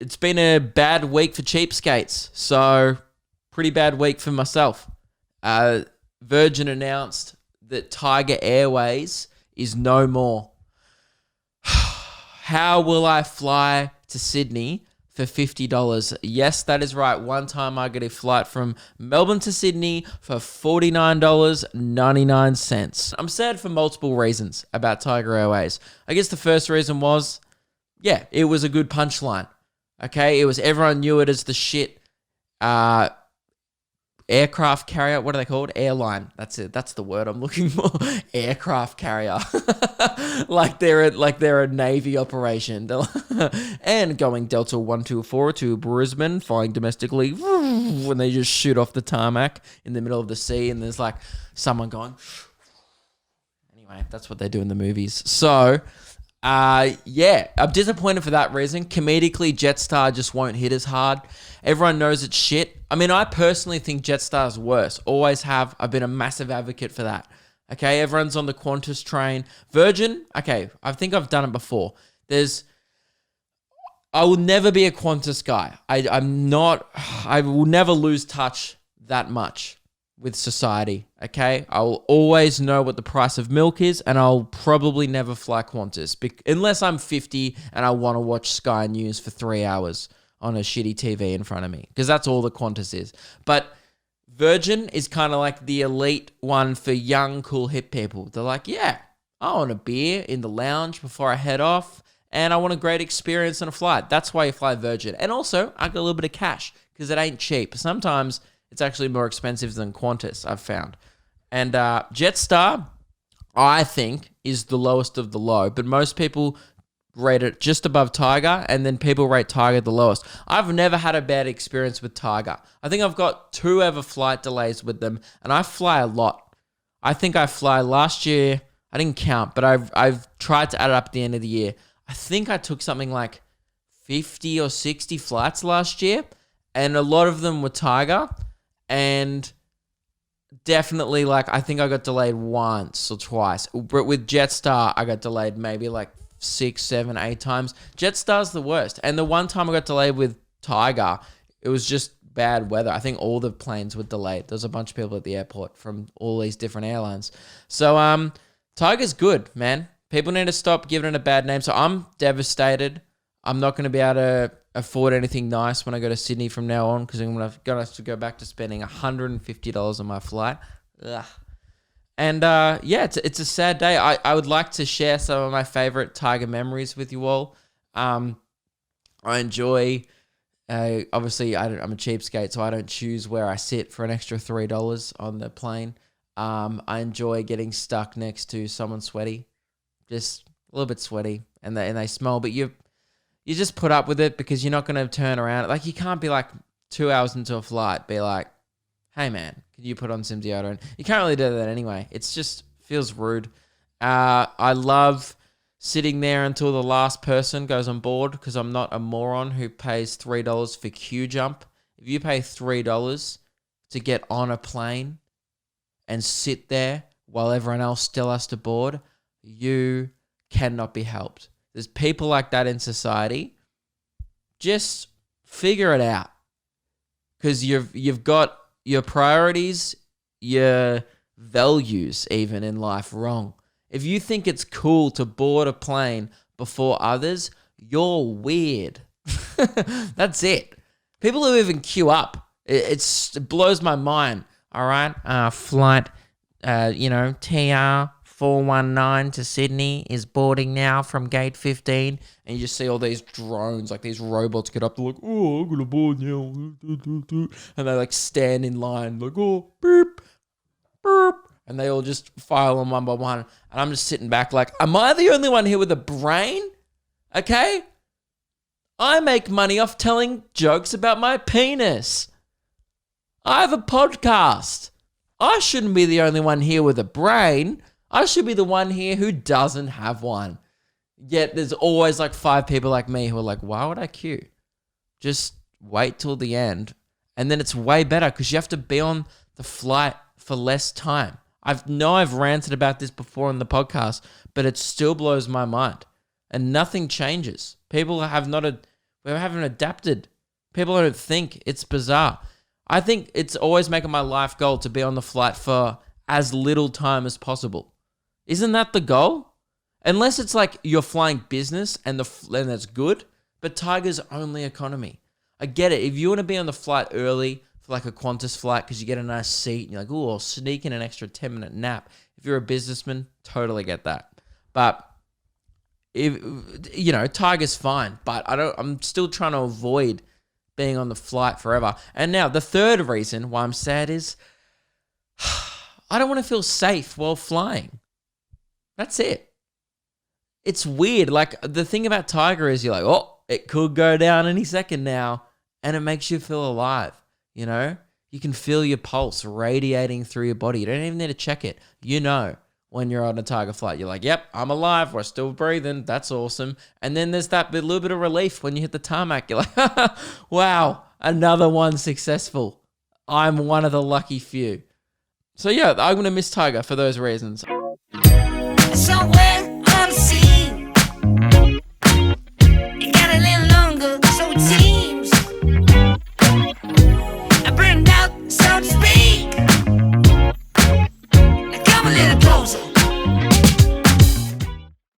it's been a bad week for cheapskates. So, pretty bad week for myself. Virgin announced that Tiger Airways is no more. How will I fly to Sydney for $50? Yes, that is right. One time I got a flight from Melbourne to Sydney for $49.99. I'm sad for multiple reasons about Tiger Airways. I guess the first reason was, yeah, it was a good punchline. Okay, everyone knew it as the shit aircraft carrier. What are they called? Airline. That's it. That's the word I'm looking for. Aircraft carrier. like they're a Navy operation. And going Delta 124 to Brisbane, flying domestically, when they just shoot off the tarmac in the middle of the sea, and there's like someone going. Anyway, that's what they do in the movies. So, yeah, I'm disappointed for that reason. Comedically, Jetstar just won't hit as hard. Everyone knows it's shit. I mean, I personally think Jetstar's worse. Always have. I've been a massive advocate for that. Okay, everyone's on the Qantas train. Virgin, okay, I think I've done it before. I will never be a Qantas guy. I will never lose touch that much with society, okay? I will always know what the price of milk is, and I'll probably never fly Qantas, unless I'm 50 and I want to watch Sky News for 3 hours on a shitty TV in front of me, because that's all the Qantas is. But Virgin is kind of like the elite one for young, cool, hip people. They're like, yeah, I want a beer in the lounge before I head off, and I want a great experience on a flight. That's why you fly Virgin. And also, I got a little bit of cash, because it ain't cheap. Sometimes it's actually more expensive than Qantas, I've found. And Jetstar, I think, is the lowest of the low, but most people rate it just above Tiger, and then people rate Tiger the lowest. I've never had a bad experience with Tiger. I think I've got 2 ever flight delays with them, and I fly a lot. I think I fly last year. I didn't count, but I've tried to add it up at the end of the year. I think I took something like 50 or 60 flights last year, and a lot of them were Tiger, and definitely, like, I think I got delayed once or twice. But with Jetstar, I got delayed maybe like 6, 7, 8 times. Jetstar's the worst. And the one time I got delayed with Tiger, it was just bad weather. I think all the planes were delayed. There was a bunch of people at the airport from all these different airlines. So, Tiger's good, man. People need to stop giving it a bad name. So I'm devastated. I'm not going to be able to afford anything nice when I go to Sydney from now on, because I'm going to have to go back to spending $150 on my flight. Ugh. And yeah, it's a sad day. I would like to share some of my favorite Tiger memories with you all. I enjoy, obviously, I'm a cheapskate, so I don't choose where I sit for an extra $3 on the plane. I enjoy getting stuck next to someone sweaty, just a little bit sweaty, and they smell, but you just put up with it because you're not going to turn around. Like, you can't be like 2 hours into a flight, be like, hey man, could you put on some deodorant? You can't really do that anyway. It's just feels rude. I love sitting there until the last person goes on board, because I'm not a moron who pays $3 for queue jump. If you pay $3 to get on a plane and sit there while everyone else still has to board, you cannot be helped. There's people like that in society. Just figure it out, because you've got your priorities, your values even in life wrong. If you think it's cool to board a plane before others, you're weird. That's it. People who even queue up, it blows my mind. All right, flight, TR 419 to Sydney is boarding now from gate 15, and you just see all these drones, like these robots get up, they're like, oh, I'm gonna board now, and they like stand in line, like, oh, beep, beep, and they all just file on one by one, and I'm just sitting back like, am I the only one here with a brain? Okay, I make money off telling jokes about my penis. I have a podcast. I shouldn't be the only one here with a brain. I should be the one here who doesn't have one. Yet there's always like 5 people like me who are like, why would I queue? Just wait till the end. And then it's way better because you have to be on the flight for less time. I've ranted about this before in the podcast, but it still blows my mind. And nothing changes. People have not We haven't adapted. People don't think. It's bizarre. I think it's always making my life goal to be on the flight for as little time as possible. Isn't that the goal? Unless it's like you're flying business and that's good, but Tiger's only economy. I get it. If you want to be on the flight early for like a Qantas flight because you get a nice seat and you're like, oh, I'll sneak in an extra 10-minute nap. If you're a businessman, totally get that. But if Tiger's fine, but I'm still trying to avoid being on the flight forever. And now the third reason why I'm sad is I don't want to feel safe while flying. That's it. It's weird. Like the thing about Tiger is you're like, oh, it could go down any second now. And it makes you feel alive. You can feel your pulse radiating through your body. You don't even need to check it. When you're on a Tiger flight, you're like, yep, I'm alive. We're still breathing. That's awesome. And then there's that little bit of relief when you hit the tarmac. You're like, wow, another one successful. I'm one of the lucky few. So yeah, I'm going to miss Tiger for those reasons.